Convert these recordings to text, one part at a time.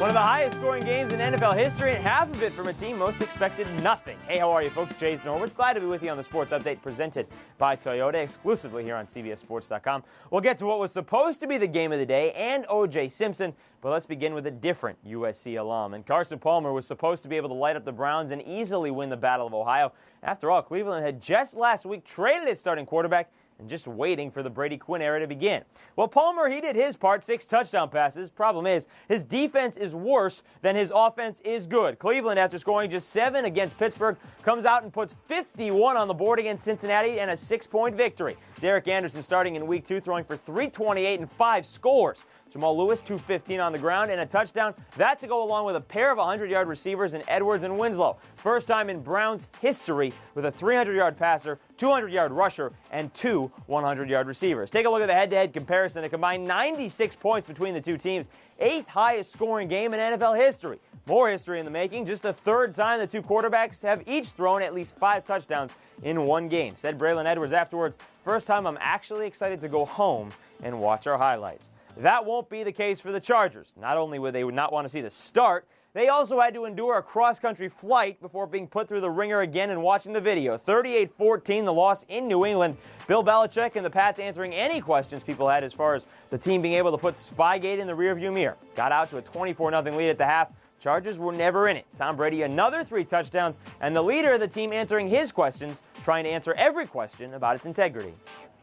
One of the highest scoring games in NFL history, and half of it from a team most expected nothing. Hey, how are you folks? Jason Horowitz. Glad to be with you on the Sports Update presented by Toyota, exclusively here on CBSSports.com. We'll get to what was supposed to be the game of the day and O.J. Simpson, but let's begin with a different USC alum. And Carson Palmer was supposed to be able to light up the Browns and easily win the Battle of Ohio. After all, Cleveland had just last week traded its starting quarterback and just waiting for the Brady Quinn era to begin. Well, Palmer, he did his part, 6 touchdown passes. Problem is, his defense is worse than his offense is good. Cleveland, after scoring just 7 against Pittsburgh, comes out and puts 51 on the board against Cincinnati and a 6-point victory. Derek Anderson starting in Week 2, throwing for 328 and 5 scores. Jamal Lewis, 215 on the ground and a touchdown. That to go along with a pair of 100-yard receivers in Edwards and Winslow. First time in Browns history with a 300-yard passer, 200-yard rusher, and 2 100-yard receivers. Take a look at the head-to-head comparison. A combined 96 points between the two teams. 8th highest scoring game in NFL history. More history in the making. Just the 3rd time the two quarterbacks have each thrown at least 5 touchdowns in one game. Said Braylon Edwards afterwards, "First time I'm actually excited to go home and watch our highlights." That won't be the case for the Chargers. Not only would they not want to see the start, they also had to endure a cross-country flight before being put through the ringer again and watching the video. 38-14, the loss in New England. Bill Belichick and the Pats answering any questions people had as far as the team being able to put Spygate in the rearview mirror. Got out to a 24-0 lead at the half. Chargers were never in it. Tom Brady, another 3 touchdowns, and the leader of the team answering his questions, trying to answer every question about its integrity.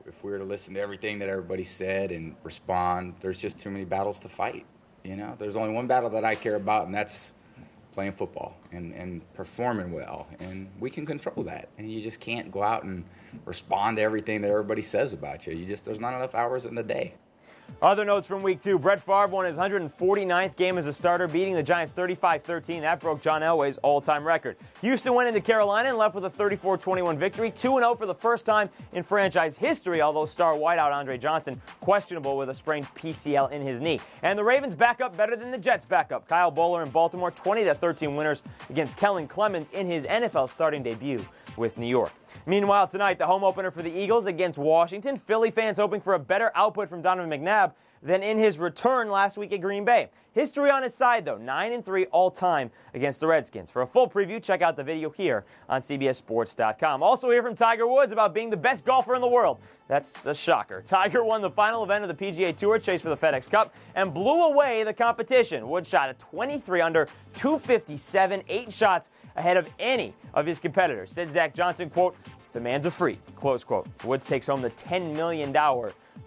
If we were to listen to everything that everybody said and respond, there's just too many battles to fight. You know, there's only one battle that I care about, and that's playing football and performing well. And we can control that. And you just can't go out and respond to everything that everybody says about you. There's not enough hours in the day. Other notes from Week 2. Brett Favre won his 149th game as a starter, beating the Giants 35-13. That broke John Elway's all-time record. Houston went into Carolina and left with a 34-21 victory. 2-0 for the first time in franchise history, although star wideout Andre Johnson questionable with a sprained PCL in his knee. And the Ravens back up better than the Jets back up. Kyle Bowler in Baltimore, 20-13 winners against Kellen Clemens in his NFL starting debut with New York. Meanwhile, tonight, the home opener for the Eagles against Washington. Philly fans hoping for a better output from Donovan McNabb than in his return last week at Green Bay. History on his side, though, 9-3 all-time against the Redskins. For a full preview, check out the video here on CBSSports.com. Also hear from Tiger Woods about being the best golfer in the world. That's a shocker. Tiger won the final event of the PGA Tour chase for the FedEx Cup and blew away the competition. Woods shot a 23 under, 257, 8 shots ahead of any of his competitors. Said Zach Johnson, quote, "The man's a freak," close quote. Woods takes home the $10 million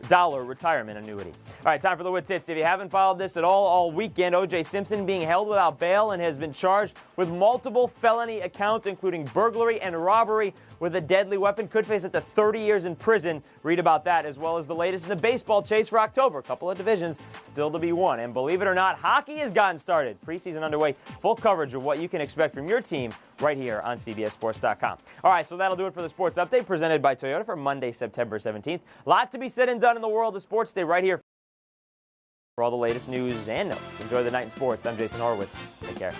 retirement annuity. All right, time for the Woods Hits. If you haven't followed this at all weekend, O.J. Simpson being held without bail and has been charged with multiple felony accounts, including burglary and robbery with a deadly weapon. Could face up to 30 years in prison. Read about that, as well as the latest in the baseball chase for October. A couple of divisions still to be won. And believe it or not, hockey has gotten started. Preseason underway. Full coverage of what you can expect from your team right here on CBSSports.com. All right, so that'll do it for the Sports Update presented by Toyota for Monday, September 17th. A lot to be said and done in the world of sports. Stay right here for all the latest news and notes. Enjoy the night in sports. I'm Jason Horowitz. Take care.